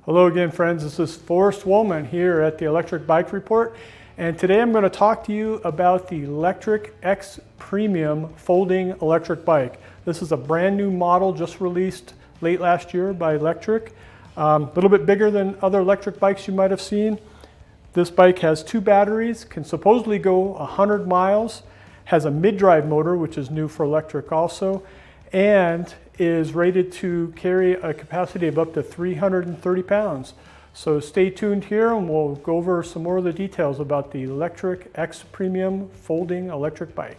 Hello again, friends. This is Forrest Woolman here at the Electric Bike Report, and today I'm going to talk to you about the Lectric XPremium folding electric bike. This is a brand new model just released late last year by Lectric. A little bit bigger than other electric bikes you might have seen. This bike has two batteries, can supposedly go 100 miles, has a mid-drive motor, which is new for Lectric also, and is rated to carry a capacity of up to 330 pounds. So stay tuned here and we'll go over some more of the details about the Lectric XPremium folding electric bike.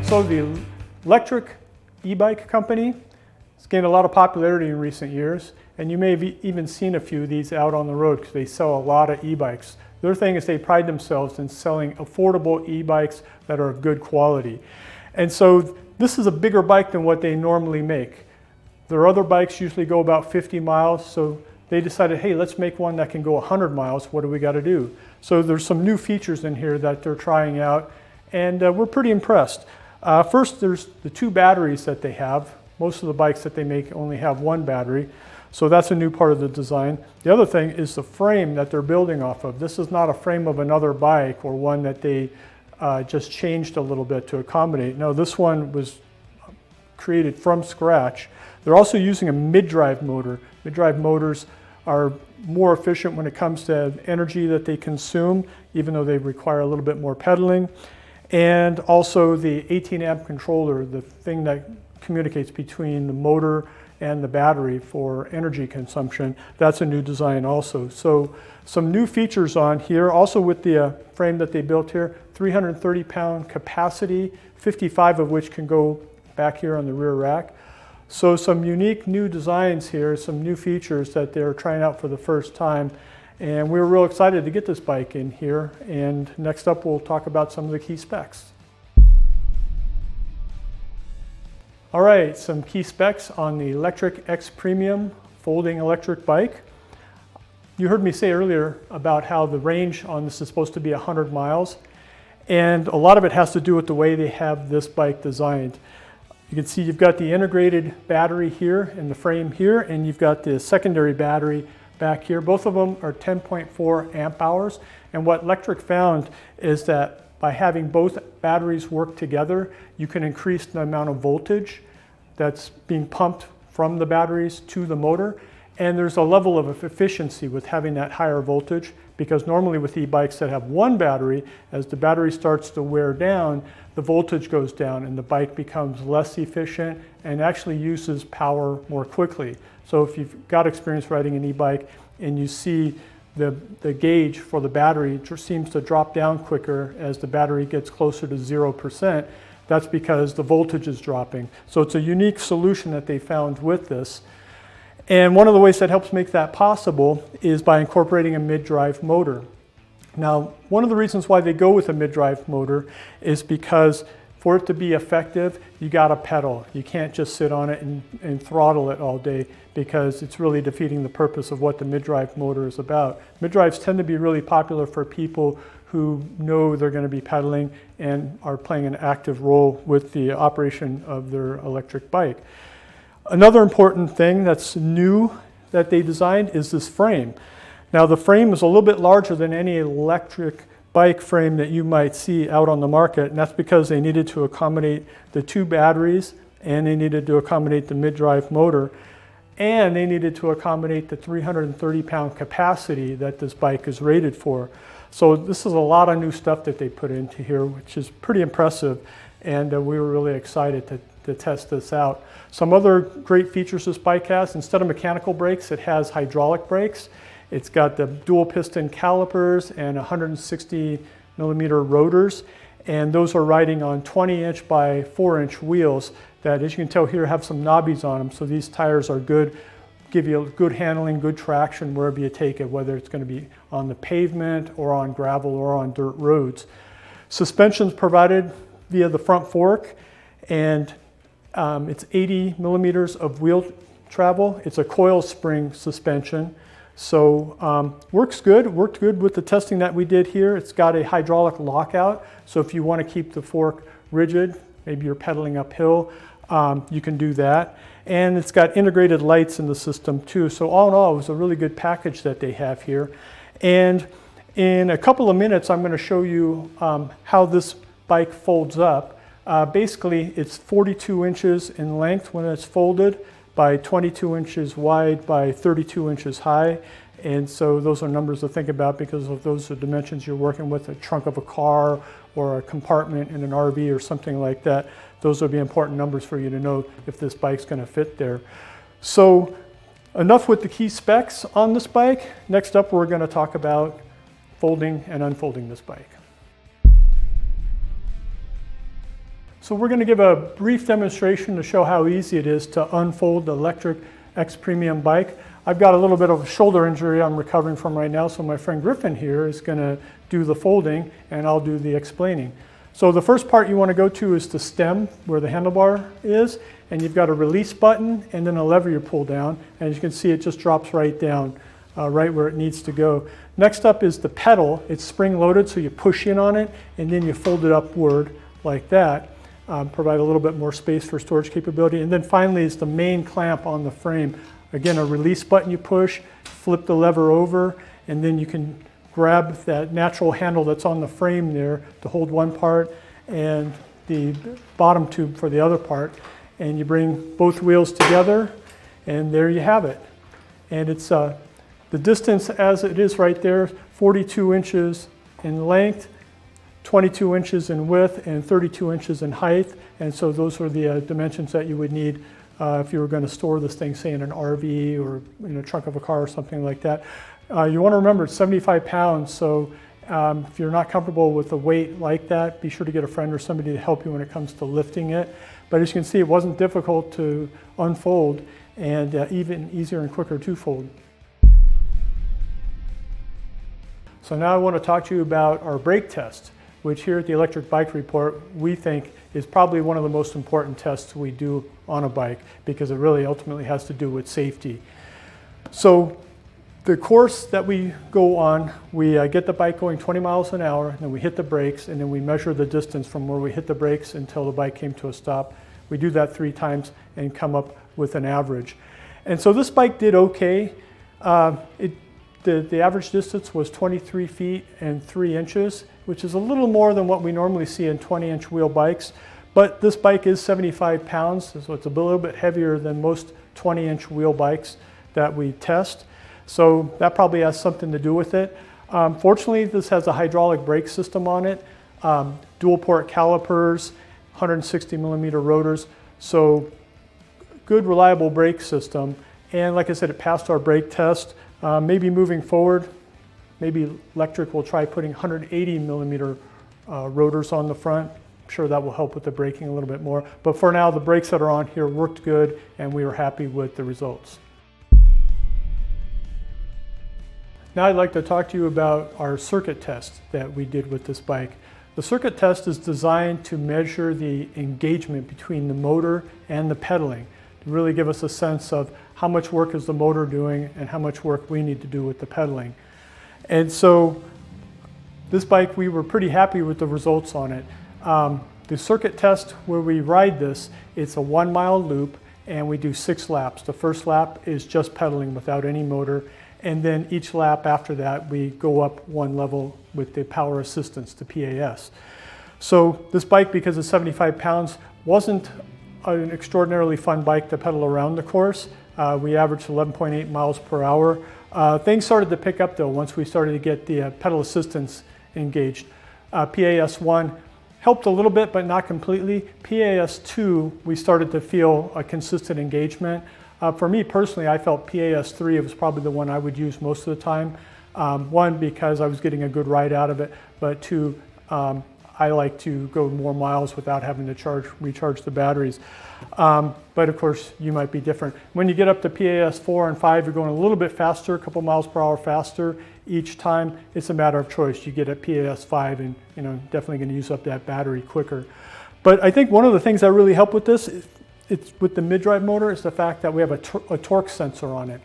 So the Lectric e-bike company has gained a lot of popularity in recent years, and you may have even seen a few of these out on the road because they sell a lot of e-bikes. Their thing is they pride themselves in selling affordable e-bikes that are of good quality. And so this is a bigger bike than what they normally make. Their other bikes usually go about 50 miles, so they decided, hey, let's make one that can go 100 miles. What do we got to do? So there's some new features in here that they're trying out, and we're pretty impressed. First, there's the two batteries that they have. Most of the bikes that they make only have one battery, so that's a new part of the design. The other thing is the frame that they're building off of. This is not a frame of another bike or one that they just changed a little bit to accommodate. No, this one was created from scratch. They're also using a mid-drive motor. Mid-drive motors are more efficient when it comes to energy that they consume, even though they require a little bit more pedaling. And also the 18 amp controller, the thing that communicates between the motor and the battery for energy consumption. That's a new design also. So some new features on here, also with the frame that they built here, 330 pound capacity, 55 of which can go back here on the rear rack. So some unique new designs here, some new features that they're trying out for the first time. And we were real excited to get this bike in here. And next up, we'll talk about some of the key specs. All right, some key specs on the Lectric XPremium folding electric bike. You heard me say earlier about how the range on this is supposed to be 100 miles. And a lot of it has to do with the way they have this bike designed. You can see you've got the integrated battery here in the frame here, and you've got the secondary battery back here. Both of them are 10.4 amp hours, and what Lectric found is that by having both batteries work together, you can increase the amount of voltage that's being pumped from the batteries to the motor, and there's a level of efficiency with having that higher voltage, because normally with e-bikes that have one battery, as the battery starts to wear down, the voltage goes down and the bike becomes less efficient and actually uses power more quickly. So if you've got experience riding an e-bike and you see the gauge for the battery seems to drop down quicker as the battery gets closer to 0%, that's because the voltage is dropping. So it's a unique solution that they found with this. And one of the ways that helps make that possible is by incorporating a mid-drive motor. Now, one of the reasons why they go with a mid-drive motor is because for it to be effective, you got to pedal. You can't just sit on it and throttle it all day, because it's really defeating the purpose of what the mid-drive motor is about. Mid-drives tend to be really popular for people who know they're going to be pedaling and are playing an active role with the operation of their electric bike. Another important thing that's new that they designed is this frame. Now the frame is a little bit larger than any electric bike frame that you might see out on the market, and that's because they needed to accommodate the two batteries, and they needed to accommodate the mid-drive motor, and they needed to accommodate the 330 pound capacity that this bike is rated for. So this is a lot of new stuff that they put into here, which is pretty impressive, and we were really excited to test this out. Some other great features this bike has: instead of mechanical brakes, it has hydraulic brakes. It's got the dual piston calipers and 160 millimeter rotors, and those are riding on 20-inch by 4-inch wheels that, as you can tell here, have some knobbies on them. So these tires are good, give you good handling, good traction wherever you take it, whether it's going to be on the pavement or on gravel or on dirt roads. Suspension's provided via the front fork, and it's 80 millimeters of wheel travel. It's a coil spring suspension. So worked good with the testing that we did here. It's got a hydraulic lockout, so if you want to keep the fork rigid, maybe you're pedaling uphill, you can do that. And it's got integrated lights in the system too. So all in all, it was a really good package that they have here. And in a couple of minutes, I'm going to show you how this bike folds up. Basically, it's 42 inches in length when it's folded, by 22 inches wide by 32 inches high. And so those are numbers to think about because of those are dimensions you're working with, a trunk of a car or a compartment in an RV or something like that. Those would be important numbers for you to know if this bike's going to fit there. So enough with the key specs on this bike. Next up, we're going to talk about folding and unfolding this bike. So we're going to give a brief demonstration to show how easy it is to unfold the Lectric XPremium bike. I've got a little bit of a shoulder injury I'm recovering from right now, so my friend Griffin here is going to do the folding and I'll do the explaining. So the first part you want to go to is the stem where the handlebar is, and you've got a release button and then a lever you pull down, and as you can see it just drops right down, right where it needs to go. Next up is the pedal. It's spring loaded, so you push in on it and then you fold it upward like that. Provide a little bit more space for storage capability. And then finally is the main clamp on the frame. Again, a release button you push, flip the lever over, and then you can grab that natural handle that's on the frame there to hold one part and the bottom tube for the other part. And you bring both wheels together and there you have it. And it's the distance as it is right there, 42 inches in length, 22 inches in width and 32 inches in height, and so those are the dimensions that you would need if you were going to store this thing, say in an RV or in a trunk of a car or something like that. You want to remember it's 75 pounds, so if you're not comfortable with a weight like that, be sure to get a friend or somebody to help you when it comes to lifting it. But as you can see, it wasn't difficult to unfold and even easier and quicker to fold. So now I want to talk to you about our brake test, which here at the Electric Bike Report, we think is probably one of the most important tests we do on a bike because it really ultimately has to do with safety. So the course that we go on, we get the bike going 20 miles an hour, and then we hit the brakes, and then we measure the distance from where we hit the brakes until the bike came to a stop. We do that 3 times and come up with an average. And so this bike did okay. The average distance was 23 feet and 3 inches, which is a little more than what we normally see in 20-inch wheel bikes. But this bike is 75 pounds, so it's a little bit heavier than most 20-inch wheel bikes that we test. So that probably has something to do with it. Fortunately, this has a hydraulic brake system on it, dual port calipers, 160 millimeter rotors. So good, reliable brake system. And like I said, it passed our brake test. Maybe moving forward, maybe Lectric will try putting 180 millimeter rotors on the front. I'm sure that will help with the braking a little bit more. But for now, the brakes that are on here worked good and we were happy with the results. Now I'd like to talk to you about our circuit test that we did with this bike. The circuit test is designed to measure the engagement between the motor and the pedaling, to really give us a sense of how much work is the motor doing and how much work we need to do with the pedaling. And so this bike, we were pretty happy with the results on it. The circuit test where we ride this, it's a 1 mile loop and we do 6 laps. The first lap is just pedaling without any motor. And then each lap after that, we go up 1 level with the power assistance, the PAS. So this bike, because it's 75 pounds, wasn't an extraordinarily fun bike to pedal around the course. We averaged 11.8 miles per hour. Things started to pick up though once we started to get the pedal assistance engaged. PAS 1 helped a little bit, but not completely. PAS 2, we started to feel a consistent engagement. For me personally, I felt PAS3 was probably the one I would use most of the time. One, because I was getting a good ride out of it, but two, I like to go more miles without having to recharge the batteries. But of course, you might be different. When you get up to PAS4 and 5, you're going a little bit faster, a couple miles per hour faster each time. It's a matter of choice. You get at PAS5 and definitely going to use up that battery quicker. But I think one of the things that really help with this, it's with the mid-drive motor, is the fact that we have a torque sensor on it.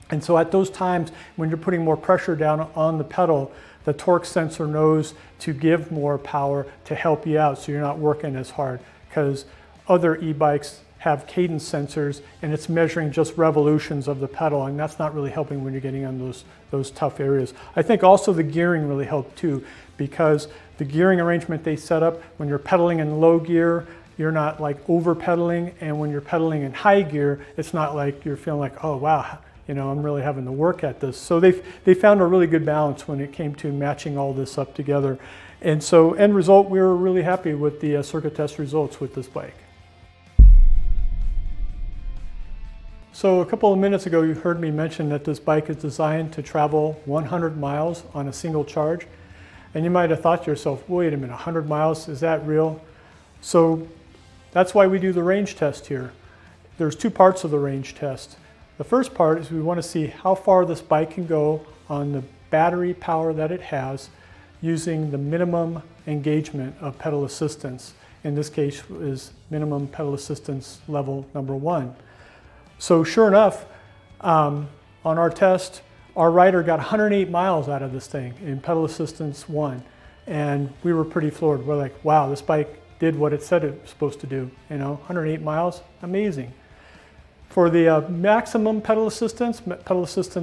And so at those times when you're putting more pressure down on the pedal, the torque sensor knows to give more power to help you out so you're not working as hard, because other e-bikes have cadence sensors and it's measuring just revolutions of the pedal, and that's not really helping when you're getting on those tough areas. I think also the gearing really helped too, because the gearing arrangement they set up, when you're pedaling in low gear, you're not like over pedaling, and when you're pedaling in high gear, it's not like you're feeling like, oh wow, I'm really having to work at this. So they found a really good balance when it came to matching all this up together. And so end result, we were really happy with the circuit test results with this bike. So a couple of minutes ago, you heard me mention that this bike is designed to travel 100 miles on a single charge. And you might have thought to yourself, wait a minute, 100 miles, is that real? So that's why we do the range test here. There's two parts of the range test. The first part is we want to see how far this bike can go on the battery power that it has using the minimum engagement of pedal assistance. In this case is minimum pedal assistance level number 1. So sure enough, on our test, our rider got 108 miles out of this thing in pedal assistance 1. And we were pretty floored. We're like, wow, this bike did what it said it was supposed to do. 108 miles, amazing. For the maximum pedal assistance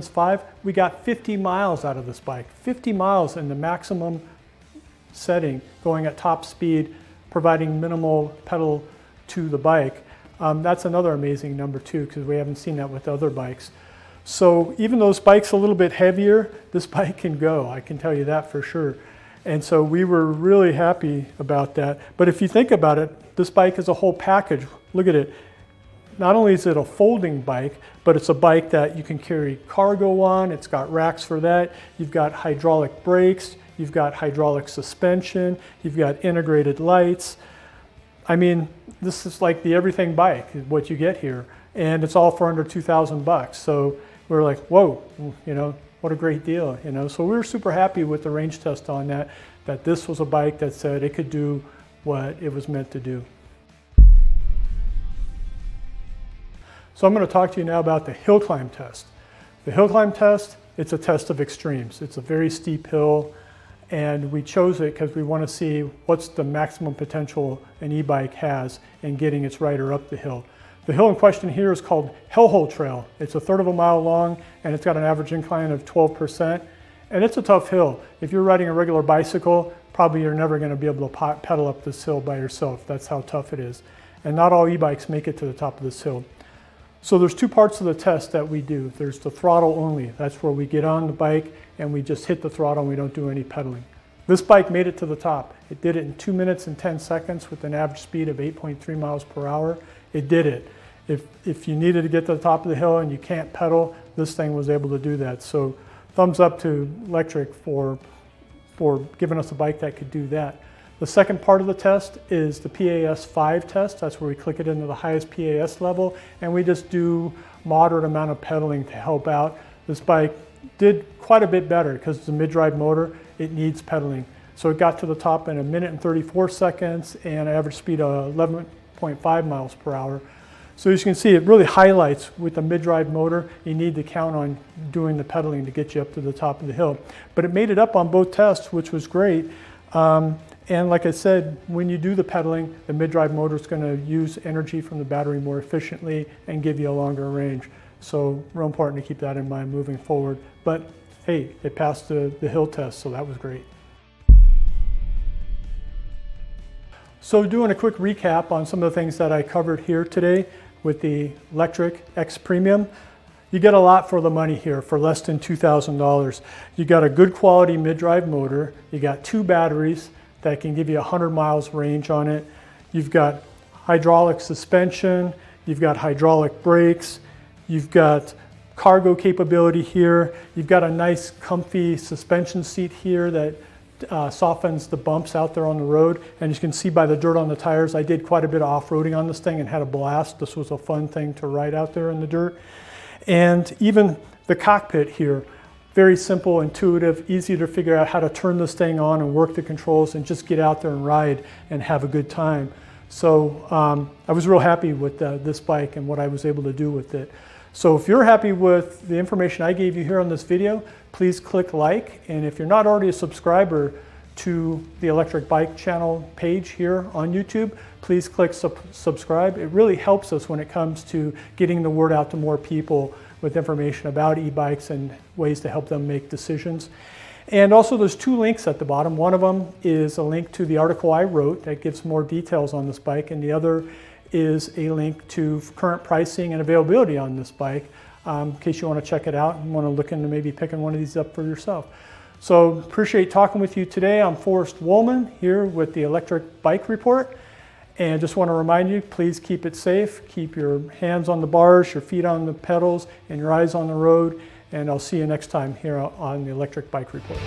5, we got 50 miles out of this bike. 50 miles in the maximum setting, going at top speed, providing minimal pedal to the bike. That's another amazing number too, because we haven't seen that with other bikes. So even though this bike's a little bit heavier, this bike can go, I can tell you that for sure. And so we were really happy about that. But if you think about it, this bike is a whole package. Look at it. Not only is it a folding bike, but it's a bike that you can carry cargo on. It's got racks for that. You've got hydraulic brakes. You've got hydraulic suspension. You've got integrated lights. I mean, this is like the everything bike, what you get here. And it's all for under 2,000 bucks. So we're like, whoa, what a great deal, So we were super happy with the range test on that this was a bike that said it could do what it was meant to do. So I'm going to talk to you now about the hill climb test. The hill climb test, it's a test of extremes. It's a very steep hill, and we chose it because we want to see what's the maximum potential an e-bike has in getting its rider up the hill. The hill in question here is called Hellhole Trail. It's 1/3 of a mile long, and it's got an average incline of 12%. And it's a tough hill. If you're riding a regular bicycle, probably you're never going to be able to pedal up this hill by yourself. That's how tough it is. And not all e-bikes make it to the top of this hill. So there's two parts of the test that we do. There's the throttle only. That's where we get on the bike and we just hit the throttle and we don't do any pedaling. This bike made it to the top. It did it in 2 minutes and 10 seconds with an average speed of 8.3 miles per hour. It did it. If you needed to get to the top of the hill and you can't pedal, this thing was able to do that. So thumbs up to Lectric for giving us a bike that could do that. The second part of the test is the PAS5 test. That's where we click it into the highest PAS level, and we just do moderate amount of pedaling to help out. This bike did quite a bit better because it's a mid-drive motor. It needs pedaling. So it got to the top in 1 minute and 34 seconds and an average speed of 11.5 miles per hour. So as you can see, it really highlights with the mid-drive motor, you need to count on doing the pedaling to get you up to the top of the hill. But it made it up on both tests, which was great. And like I said, when you do the pedaling, the mid-drive motor is going to use energy from the battery more efficiently and give you a longer range. So real important to keep that in mind moving forward. But hey, it passed the hill test, so that was great. So doing a quick recap on some of the things that I covered here today with the Lectric XPremium. You get a lot for the money here for less than $2,000. You got a good quality mid-drive motor. You got 2 batteries that can give you 100 miles range on it. You've got hydraulic suspension. You've got hydraulic brakes. You've got cargo capability here. You've got a nice comfy suspension seat here that softens the bumps out there on the road. And you can see by the dirt on the tires, I did quite a bit of off-roading on this thing and had a blast. This was a fun thing to ride out there in the dirt. And even the cockpit here, very simple, intuitive, easy to figure out how to turn this thing on and work the controls and just get out there and ride and have a good time. So I was real happy with this bike and what I was able to do with it. So if you're happy with the information I gave you here on this video, please click like. And if you're not already a subscriber to the Electric Bike channel page here on YouTube, please click subscribe. It really helps us when it comes to getting the word out to more people with information about e-bikes and ways to help them make decisions. And also there's two links at the bottom. One of them is a link to the article I wrote that gives more details on this bike, and the other is a link to current pricing and availability on this bike in case you want to check it out and want to look into maybe picking one of these up for yourself. So appreciate talking with you today. I'm Forrest Woolman here with the Electric Bike Report, and just want to remind you, please keep it safe. Keep your hands on the bars, your feet on the pedals, and your eyes on the road. And I'll see you next time here on the Electric Bike Report.